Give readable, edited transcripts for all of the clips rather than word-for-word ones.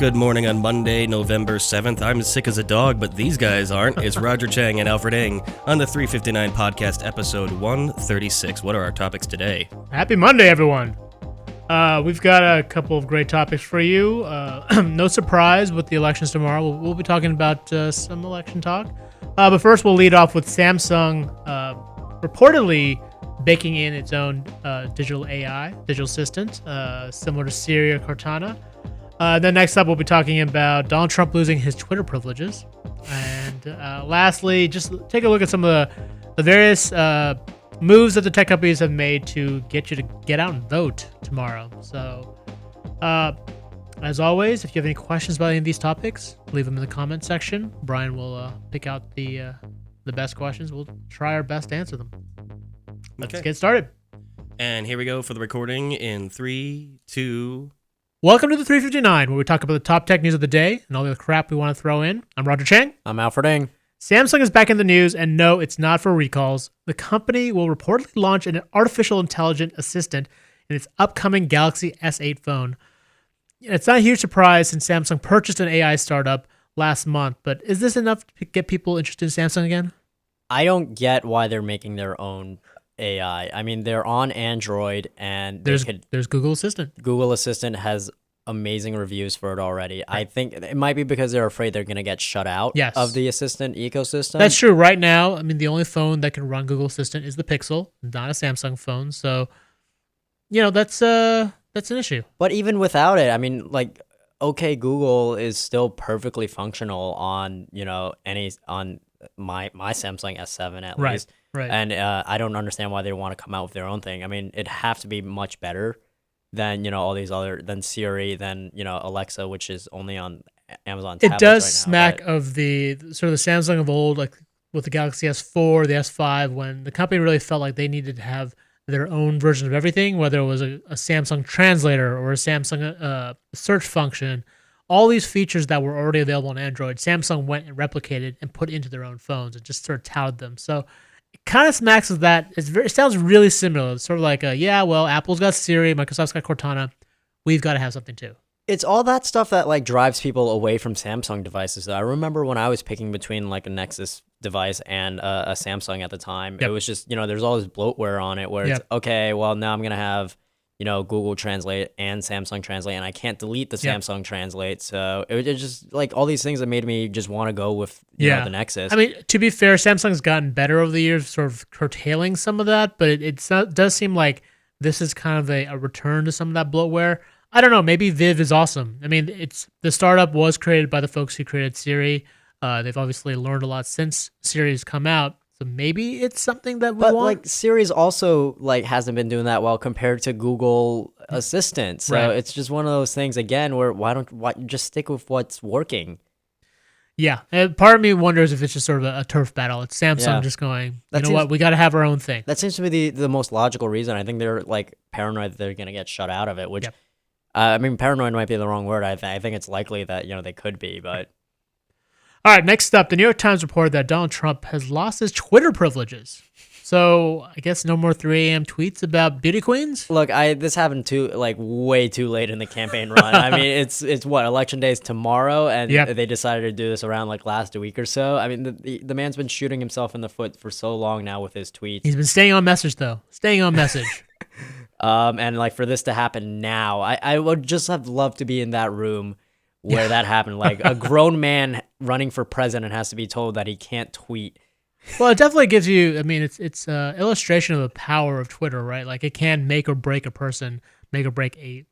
Good morning on Monday, November 7th. I'm as sick as a dog, but these guys aren't. It's Roger Chang and Alfred Eng on the 359 podcast, episode 136. What are our topics today? Happy Monday, everyone. We've got a couple of great topics for you. No surprise with the elections tomorrow. We'll be talking about some election talk. But first, we'll lead off with Samsung reportedly baking in its own digital AI, digital assistant, similar to Siri or Cortana. Then next up, we'll be talking about Donald Trump losing his Twitter privileges. And lastly, just take a look at some of the various moves that the tech companies have made to get you to get out and vote tomorrow. So, as always, if you have any questions about any of these topics, leave them in the comment section. Brian will pick out the best questions. We'll try our best to answer them. Let's get started. And here we go for the recording in 3, 2... Welcome to the 359, where we talk about the top tech news of the day and all the crap we want to throw in. I'm Roger Chang. I'm Alfred Eng. Samsung is back in the news, and no, it's not for recalls. The company will reportedly launch an artificial intelligent assistant in its upcoming Galaxy S8 phone. It's not a huge surprise since Samsung purchased an AI startup last month, but is this enough to get people interested in Samsung again? I don't get why they're making their own AI. I mean, they're on Android, and there's Google Assistant. Google Assistant has amazing reviews for it already. Right. I think it might be because they're afraid they're going to get shut out of the Assistant ecosystem. That's true. Right now, I mean, the only phone that can run Google Assistant is the Pixel, not a Samsung phone. So, that's an issue. But even without it, I mean, like, okay, Google is still perfectly functional on on my Samsung S7 at least. Right. And I don't understand why they want to come out with their own thing. I mean, it'd have to be much better than, all these other, than Siri, than, Alexa, which is only on Amazon tablets. It does right now, smack of the sort of the Samsung of old, like with the Galaxy S4, the S5, when the company really felt like they needed to have their own version of everything, whether it was a Samsung translator or a Samsung search function. All these features that were already available on Android, Samsung went and replicated and put into their own phones and just sort of touted them. So it kind of smacks of that. It sounds really similar. It's sort of like, Apple's got Siri, Microsoft's got Cortana. We've got to have something too. It's all that stuff that like drives people away from Samsung devices. I remember when I was picking between like a Nexus device and a Samsung at the time, It was just, there's all this bloatware on it where it's, okay, well, now I'm going to have, Google Translate and Samsung Translate, and I can't delete the Samsung Translate. So it just like all these things that made me just want to go with the Nexus. I mean, to be fair, Samsung's gotten better over the years, sort of curtailing some of that, but it does seem like this is kind of a return to some of that bloatware. I don't know. Maybe Viv is awesome. I mean, the startup was created by the folks who created Siri. They've obviously learned a lot since Siri's come out. So maybe it's something that we want. But like Siri's also like hasn't been doing that well compared to Google Assistant. So it's just one of those things again where why just stick with what's working? Yeah, and part of me wonders if it's just sort of a turf battle. It's Samsung just going, what, we got to have our own thing. That seems to be the most logical reason. I think they're like paranoid that they're going to get shut out of it, which I mean, paranoid might be the wrong word. I think it's likely that, they could be, but. All right, next up, the New York Times reported that Donald Trump has lost his Twitter privileges. So I guess no more 3 a.m. tweets about beauty queens? Look, this happened way too late in the campaign run. I mean, it's what, election day is tomorrow, and they decided to do this around like last week or so. I mean, the man's been shooting himself in the foot for so long now with his tweets. He's been staying on message, though. Staying on message. And like for this to happen now, I would just have loved to be in that room where that happened. Like a grown man running for president has to be told that he can't tweet. Well, it definitely gives you, I mean, it's an illustration of the power of Twitter, right? Like it can make or break a person, make or break a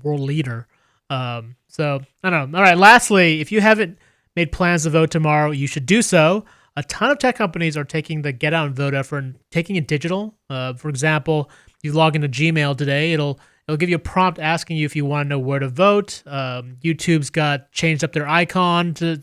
world leader. So I don't know. All right. Lastly, if you haven't made plans to vote tomorrow, you should do so. A ton of tech companies are taking the get out and vote effort and taking it digital. For example, you log into Gmail today, it'll give you a prompt asking you if you want to know where to vote. YouTube's changed up their icon to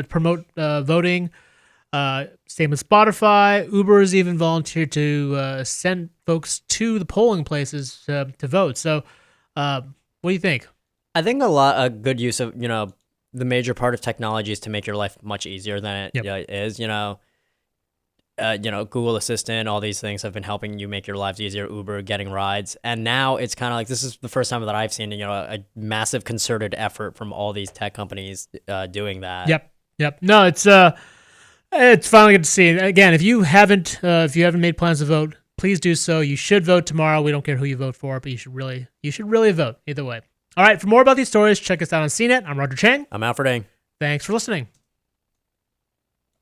promote voting. Same with Spotify. Uber's even volunteered to send folks to the polling places to vote. So, what do you think? I think a good use of the major part of technology is to make your life much easier than it is. Google Assistant, all these things have been helping you make your lives easier, Uber, getting rides. And now it's kind of like, this is the first time that I've seen, a massive concerted effort from all these tech companies doing that. Yep. No, it's finally good to see. Again, if you haven't made plans to vote, please do so. You should vote tomorrow. We don't care who you vote for, but you should really vote either way. All right. For more about these stories, check us out on CNET. I'm Roger Chang. I'm Alfred Ng. Thanks for listening.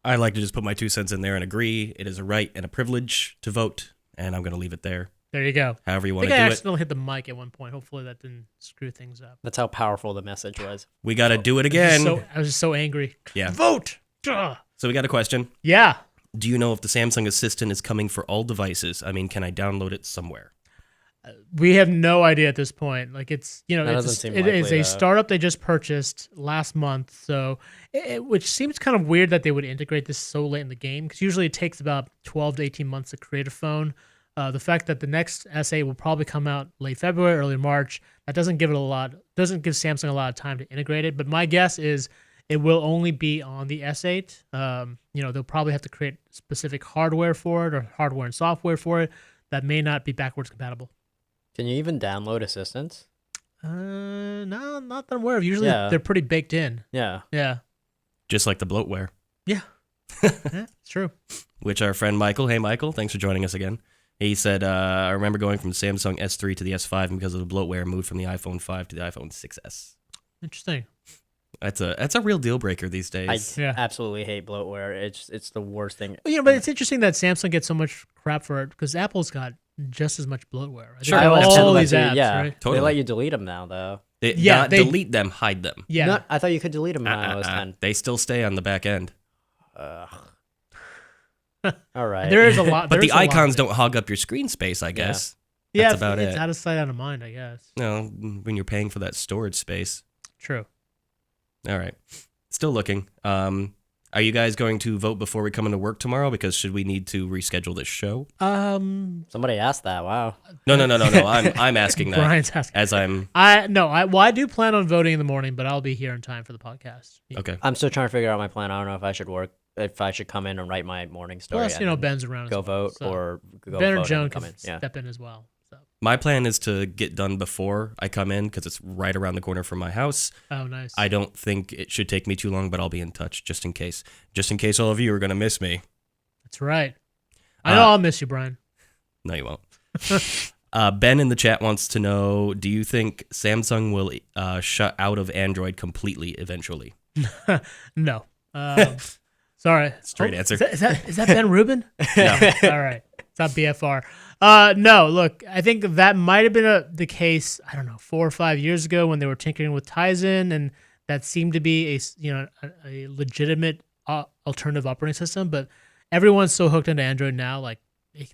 I like to just put my 2 cents in there and agree. It is a right and a privilege to vote, and I'm going to leave it there. There you go. However you I want think to I do it. accidentally hit the mic at one point. Hopefully that didn't screw things up. That's how powerful the message was. We got to do it again. I was just so angry. Yeah. Vote! Duh. So we got a question. Yeah. Do you know if the Samsung Assistant is coming for all devices? I mean, can I download it somewhere? We have no idea at this point. Like it is likely, a startup they just purchased last month. So, which seems kind of weird that they would integrate this so late in the game, because usually it takes about 12 to 18 months to create a phone. The fact that the next S8 will probably come out late February, early March, that doesn't give Samsung a lot of time to integrate it. But my guess is it will only be on the S8. They'll probably have to create specific hardware for it, or hardware and software for it that may not be backwards compatible. Can you even download assistants? No, not that I'm aware of. Usually they're pretty baked in. Yeah. Yeah. Just like the bloatware. Yeah. Yeah, it's true. Which our friend Michael, hey Michael, thanks for joining us again. He said, I remember going from Samsung S3 to the S5, and because of the bloatware, moved from the iPhone 5 to the iPhone 6S. Interesting. That's a real deal breaker these days. I absolutely hate bloatware. It's the worst thing. Well, but it's interesting that Samsung gets so much crap for it, because Apple's got just as much bloatware. Sure. All these apps, right? Totally. They let you delete them now, though. They delete them, hide them. Yeah. I thought you could delete them in iOS 10. They still stay on the back end. All right. There is a lot. But the icons don't hog up your screen space, I guess. Yeah, That's about it's it. out of sight, out of mind, I guess. No, when you're paying for that storage space. True. All right. Still looking. Are you guys going to vote before we come into work tomorrow? Because should we need to reschedule this show? Somebody asked that. Wow. No. I'm asking that. Brian's asking. As I'm. I do plan on voting in the morning, but I'll be here in time for the podcast. Yeah. Okay. I'm still trying to figure out my plan. I don't know if I should come in and write my morning story. Plus, Ben's around. Go vote, so or go Ben vote or Joan and can come in. Yeah. step in as well. So. My plan is to get done before I come in because it's right around the corner from my house. Oh, nice. I don't think it should take me too long, but I'll be in touch just in case. Just in case all of you are going to miss me. That's right. I know I'll miss you, Brian. No, you won't. Ben in the chat wants to know, do you think Samsung will shut out of Android completely eventually? No. Sorry. Straight answer. Is that Ben Rubin? No. All right. It's not BFR. No, look, I think that might have been the case, I don't know, 4 or 5 years ago when they were tinkering with Tizen, and that seemed to be a legitimate alternative operating system, but everyone's so hooked into Android now, like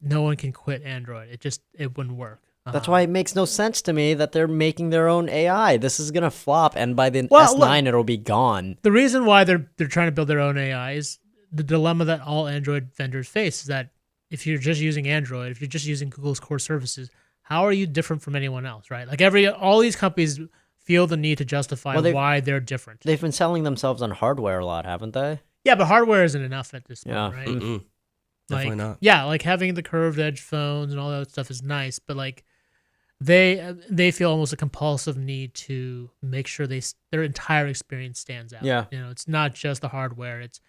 no one can quit Android. It wouldn't work. That's why it makes no sense to me that they're making their own AI. This is gonna flop, and by the S9 it'll be gone. The reason why they're trying to build their own AI is the dilemma that all Android vendors face, is that if you're just using Android, if you're just using Google's core services, how are you different from anyone else, right? Like all these companies feel the need to justify why they're different. They've been selling themselves on hardware a lot, haven't they? Yeah, but hardware isn't enough at this point, right? Mm-mm. Definitely not. Yeah, like having the curved edge phones and all that stuff is nice, but like they feel almost a compulsive need to make sure their entire experience stands out. Yeah. It's not just the hardware. It's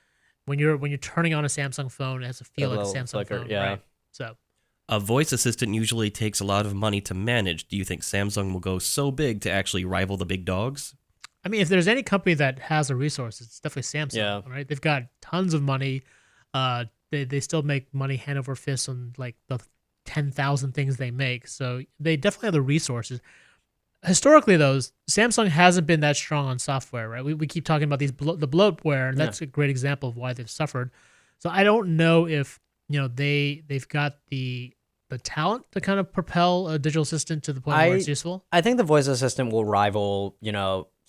when you're turning on a Samsung phone, it has to feel like a Samsung flicker, phone. yeah. Right? So A voice assistant usually takes a lot of money to manage. Do you think Samsung will go so big to actually rival the big dogs? I mean, if there's any company that has the resources, it's definitely Samsung. Yeah. Right? They've got tons of money. They still make money hand over fist on like the 10,000 things they make. So they definitely have the resources. Historically, though, Samsung hasn't been that strong on software, right? We keep talking about the bloatware, and that's a great example of why they've suffered. So I don't know if they've got the talent to kind of propel a digital assistant to the point where it's useful. I think the voice assistant will rival,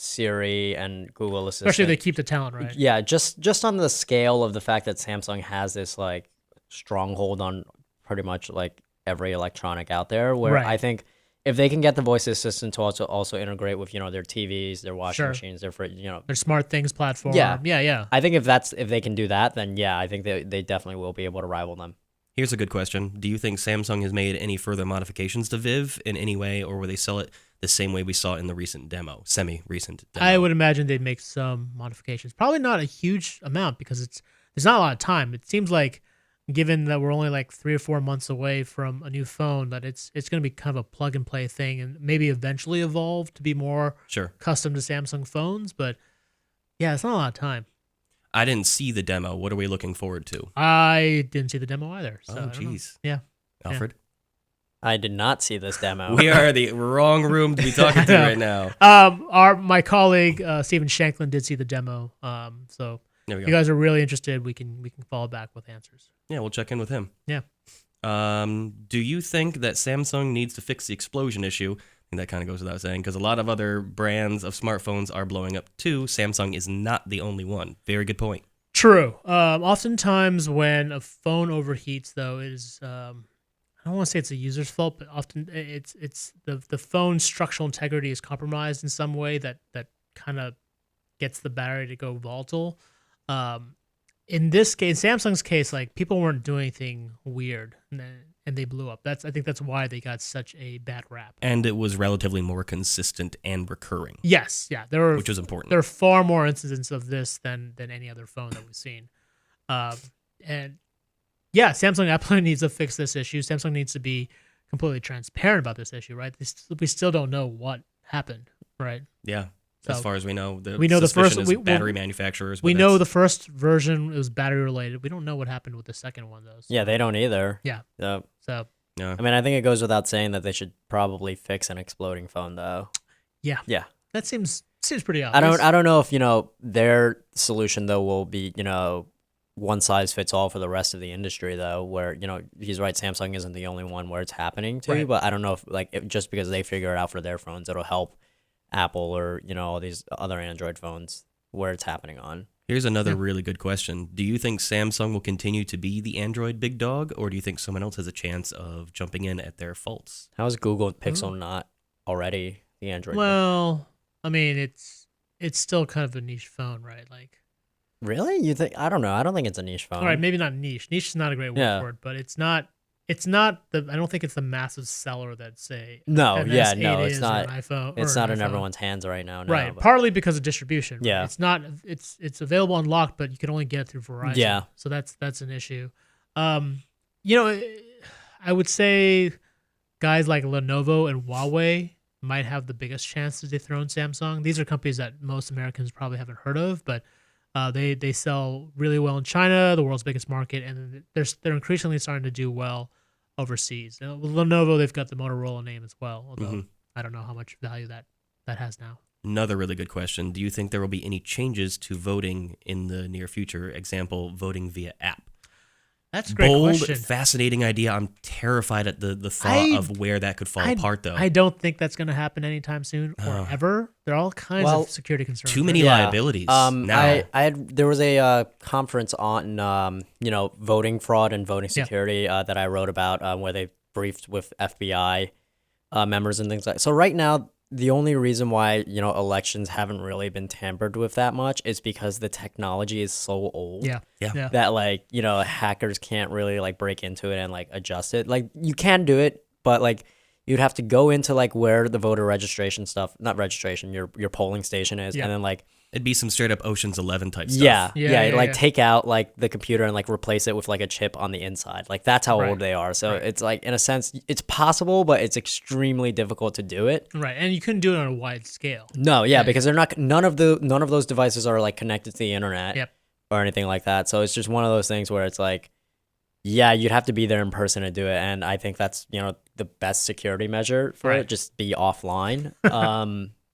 Siri and Google Assistant. Especially if they keep the talent, right? Yeah, just on the scale of the fact that Samsung has this like stronghold on pretty much like every electronic out there, where Right. I think if they can get the voice assistant to also integrate with their TVs, their washing machines, their their smart things platform. Yeah. I think if they can do that, then I think they definitely will be able to rival them. Here's a good question. Do you think Samsung has made any further modifications to Viv in any way, or will they sell it the same way we saw in the semi-recent demo? I would imagine they'd make some modifications. Probably not a huge amount because there's not a lot of time. It seems like, given that we're only like 3 or 4 months away from a new phone, that it's going to be kind of a plug-and-play thing and maybe eventually evolve to be more custom to Samsung phones. But, yeah, it's not a lot of time. I didn't see the demo. What are we looking forward to? I didn't see the demo either. So jeez. Yeah. Alfred? I did not see this demo. We are the wrong room to be talking to right now. My colleague, Stephen Shanklin, did see the demo. So if you guys are really interested, we can follow back with answers. Yeah, we'll check in with him. Yeah. Do you think that Samsung needs to fix the explosion issue? I think that kind of goes without saying, because a lot of other brands of smartphones are blowing up too. Samsung is not the only one. Very good point. True. Oftentimes when a phone overheats, though, it is I don't want to say it's a user's fault, but often it's the phone's structural integrity is compromised in some way that kind of gets the battery to go volatile. In this case, Samsung's case, like, people weren't doing anything weird, and they blew up. I think that's why they got such a bad rap. And it was relatively more consistent and recurring. Yes, yeah, which was important. There are far more incidents of this than any other phone that we've seen, and yeah, Samsung absolutely needs to fix this issue. Samsung needs to be completely transparent about this issue, right? We still don't know what happened, right? Yeah. As far as we know, we know the first battery manufacturers. We know the first version was battery related. We don't know what happened with the second one, though. So. Yeah, they don't either. Yeah. So yeah. I mean, I think it goes without saying that they should probably fix an exploding phone, though. Yeah. Yeah. That seems pretty obvious. I don't know if their solution though will be one size fits all for the rest of the industry, though. Where he's right, Samsung isn't the only one where it's happening to. Right. But I don't know if just because they figure it out for their phones, it'll help Apple or all these other Android phones where it's happening on. Here's another really good question. Do you think Samsung will continue to be the Android big dog, or do you think someone else has a chance of jumping in at their faults? How is Google Pixel not already the Android? Well, I mean, it's still kind of a niche phone, right? Like, really? You think? I don't know. I don't think it's a niche phone. All right, maybe not niche. Niche is not a great word for it, but it's not. It's not I don't think it's the massive seller that say. No, it's not. An iPhone, it's not in iPhone. Everyone's hands right now. No, right, partly because of distribution. Yeah, right? It's not. It's available unlocked, but you can only get it through Verizon. Yeah, so that's an issue. I would say guys like Lenovo and Huawei might have the biggest chance to dethrone Samsung. These are companies that most Americans probably haven't heard of, but they sell really well in China, the world's biggest market, and they're increasingly starting to do well overseas. Now, with Lenovo, they've got the Motorola name as well, although I don't know how much value that has now. Another really good question. Do you think there will be any changes to voting in the near future? Example, voting via app. That's a great question. Bold, fascinating idea. I'm terrified at the thought of where that could fall apart, though. I don't think that's going to happen anytime soon or ever. There are all kinds of security concerns. Too many liabilities. Now. There was a conference on voting fraud and voting security that I wrote about where they briefed with FBI members and things like that. So right now, the only reason why elections haven't really been tampered with that much is because the technology is so old. Yeah. That hackers can't really break into it and adjust it. You can do it, but you'd have to go into where the voter registration stuff, not registration, your polling station is, and then it'd be some straight up Ocean's 11 type stuff. Take out the computer and replace it with a chip on the inside. That's how old they are. So it's in a sense it's possible, but it's extremely difficult to do it. Right, and you couldn't do it on a wide scale. No, because they're not. None of those devices are connected to the internet or anything like that. So it's just one of those things where it's you'd have to be there in person to do it, and I think that's the best security measure for it. Just be offline.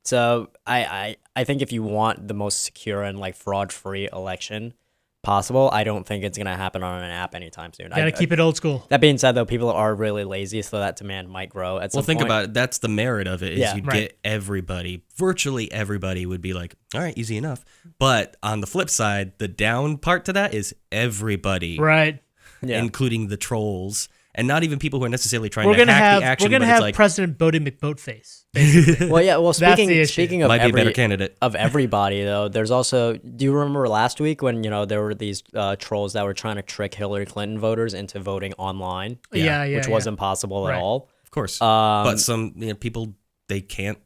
So I think if you want the most secure and fraud-free election possible, I don't think it's gonna happen on an app anytime soon. Gotta keep it old school. That being said, though, people are really lazy, so that demand might grow at some point. Well, think about it. That's the merit of it. Is you'd get everybody, virtually everybody, would be like, all right, easy enough. But on the flip side, the down part to that is everybody, right? Including the trolls and not even people who are necessarily trying We're to gonna hack have the action. we're gonna but it's have like, President Bodie McBoatface. Basically. Well, yeah. Well, That's the issue. speaking of might be a better candidate. of everybody though, there's also. Do you remember last week when there were these trolls that were trying to trick Hillary Clinton voters into voting online? Yeah, which wasn't possible at Right. all. Of course, but some people they can't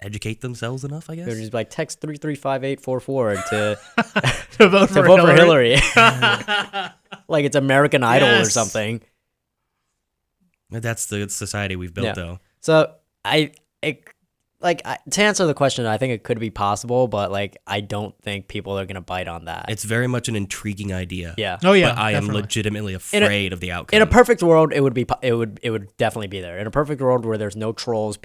educate themselves enough. I guess They're just like text 335844 to To vote for vote for Hillary. Hillary. Like it's American Idol or Yes. something. that's the society we've built, Yeah. though. So to answer the question, I think it could be possible, but like I don't think people are gonna bite on that. It's very much an intriguing idea. Yeah. Oh yeah, but I am definitely. legitimately afraid of the outcome. In a perfect world, it would definitely be there. In a perfect world where there's no trolls,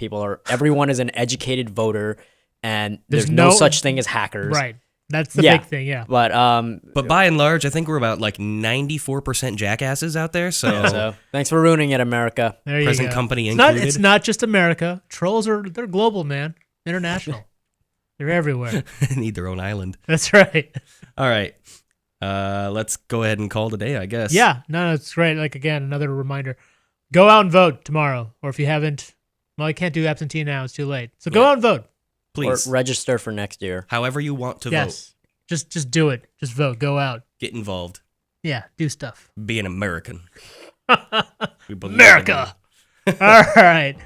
everyone is an educated voter, and there's no no- such thing as hackers. Right. That's the Yeah. big thing. Yeah. But by and large, I think we're about like 94% jackasses out there. So, so thanks for ruining it, America. There you present go. company It's included. not just America. Trolls they're global, man. International. They're everywhere. need their own island. That's right. All right. Let's go ahead and call it a day, I guess. Yeah. No, it's great. Like again, another reminder. Go out and vote tomorrow. Or if you haven't, well, you can't do absentee now. It's too late. So go out and vote. Please. Or register for next year. However you want to vote. Yes. Just do it. Just vote. Go out. Get involved. Yeah. Do stuff. Be an American. We believe in America. All right.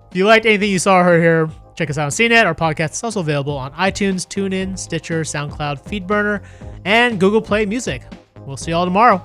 If you liked anything you saw or heard here, check us out on CNET. Our podcast is also available on iTunes, TuneIn, Stitcher, SoundCloud, FeedBurner, and Google Play Music. We'll see you all tomorrow.